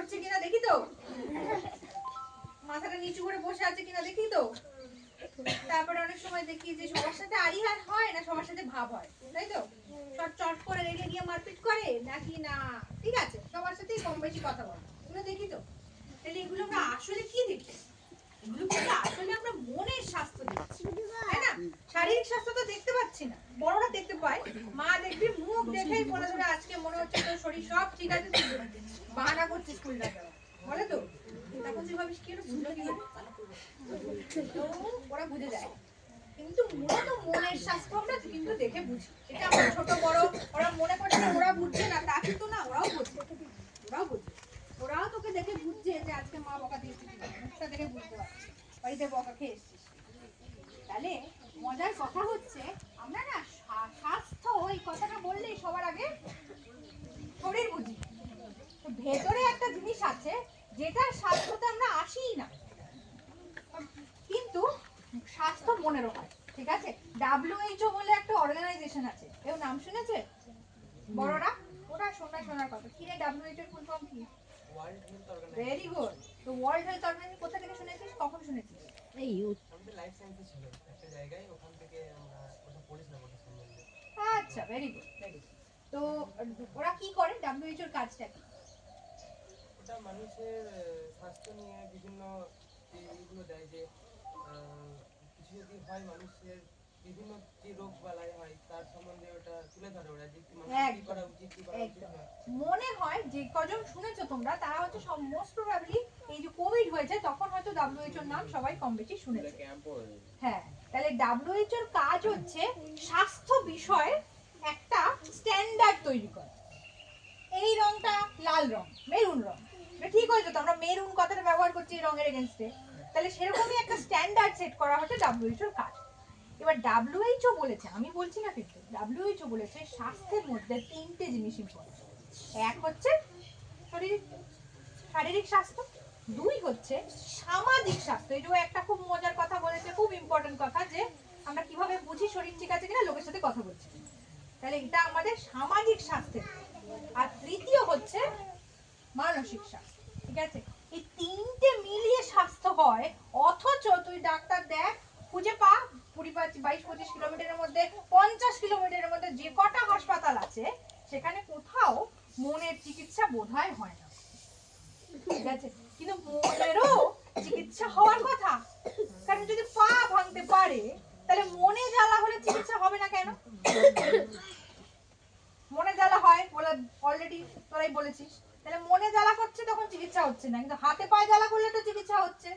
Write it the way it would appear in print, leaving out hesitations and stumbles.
করছে কিনা দেখি তো, মাথাটা নিচু করে বসে আছে কিনা দেখি তো। তারপরে অনেক সময় দেখি যে সবার সাথে আড়িহার হয় না, সবার সাথে ভাব হয়, তাই তো? সব চট করে রেগে গিয়ে মারপিট করে নাকি না ঠিক আছে সবার সাথেই কম বেশি কথা বলে, এগুলো দেখি তো। তাহলে এগুলো আমরা আসলে কি দেখি? এগুলো কিন্তু আসলে আমরা মনের স্বাস্থ্য দেখছি, তাই না? শারীরিক স্বাস্থ্য তো দেখতে পাচ্ছি না, বড়রা দেখতে পায়। মা দেখবি মুখ দেখেই বলে দেবে আজকে মনে হচ্ছে তোর শরীর সব ঠিক আছে, তুই বাহানা করছিস স্কুল না যাওয়া, বলে তো। তখন তুই ভাবিস কি বুঝলো কি তো ওরা বুঝে যায়। কিন্তু মূলত মনের স্বাস্থ্য আমরা কিন্তু দেখে বুঝি। এটা আমরা ছোট বড় ওরা মনে করছে ওরা বুঝছে না, তা কিন্তু না, ওরাও বুঝছে, ওরাও বুঝছে। ওরাও তোকে দেখে বুঝছে যে আজকে মা বকা দিয়েছে, মুখটা দেখে বুঝতে পারছে বাড়িতে বকা খেয়ে এসেছিস। তাহলে মজার কথা হচ্ছে আমরা না স্বাস্থ্য এই কথাটা বললেই সবার আগে শরীর বুঝি, তো ভেতরে একটা জিনিস আছে যেটা স্বাস্থ্যতে আমরা আসিই না, কিন্তু স্বাস্থ্য মনেরও হয়। ঠিক আছে, WHO বলে একটা অর্গানাইজেশন আছে, এর নাম শুনেছে বড়রা? ওরা শোনার কথা কি রে, WHO এর ফুল ফর্ম কি? World health organization. Very good. তো ওয়ার্ল্ড হেলথ অর্গানাইজেশন কোথা থেকে শুনেছিস, কখন শুনেছিস? এই আমাদের লাইফ সায়েন্সে ছিল একটা জায়গায়, ওখান থেকে আমরা ওটা পড়েছিলাম ওটা সম্বন্ধে। আচ্ছা, ভেরি গুড ভেরি গুড। তো ওরা কি করে, WHO এর কাজটা কি? ওটা মানুষের স্বাস্থ্য নিয়ে বিভিন্ন এইগুলো দেয় যে কিছু যদি হয় মানুষের বিভিন্ন যে রোগ বালাই হয় তার সম্বন্ধে ওটা তুলে ধরে, ওরা যে কি মানুষের কি করা উচিত কি করা উচিত না। মনে হয় যে কজন শুনেছো তোমরা তারা হচ্ছে মোস্ট প্রবাবলি এই যে কোভিড হয়েছে তখন হয়তো WHO এর নাম সবাই কম বেশি শুনেছে। হ্যাঁ, তাহলে WHO এর কাজ হচ্ছে স্বাস্থ্য বিষয়ে একটা স্ট্যান্ডার্ড তৈরি করা। এই রংটা লাল রং, মেরুন রং, এটা ঠিক হয়েছে তো, আমরা মেরুন কথাটা ব্যবহার করছি এই রঙের এগেইনস্টে। তাহলে সেরকমই একটা স্ট্যান্ডার্ড সেট করা হচ্ছে WHO এর কাজ। এবার WHO বলেছে, আমি বলছি না কিন্তু, WHO বলেছে স্বাস্থ্যের মধ্যে তিনটে জিনিস ইম্পর্টেন্ট। এক হচ্ছে শারীরিক স্বাস্থ্য, দুই হচ্ছে সামাজিক স্বাস্থ্য। এই যে একটা খুব মজার কথা বলেছে, খুব ইম্পর্টেন্ট কথা, যে আমরা কিভাবে বুঝি শরীর ঠিক আছে কিনা, লোকের সাথে কথা বলছি। তাহলে এটা আমাদের সামাজিক স্বাস্থ্যের। আর তৃতীয় হচ্ছে মানসিক স্বাস্থ্য। ঠিক আছে, এই তিনটে মিলিয়ে স্বাস্থ্য হয়। অথচ তুই ডাক্তার দেখ, খুঁজে পা 22-25 কিলোমিটারের মধ্যে, 50 কিলোমিটারের মধ্যে যে কটা হাসপাতাল আছে সেখানে কোথাও মনের চিকিৎসা বোধহয় হয় না। ঠিক আছে, কিন্তু মনেরও চিকিৎসা হওয়ার কথা, কারণ যদি পা ভাঙতে পারে তাহলে মনে জ্বালা হলে চিকিৎসা হবে না কেন? মনে জ্বালা হয় বলে অলরেডি তোরাই বলেছিস, তাহলে মনে জ্বালা করছে তখন চিকিৎসা হচ্ছে না, কিন্তু হাতে পায়ে জ্বালা করলে তো চিকিৎসা হচ্ছে।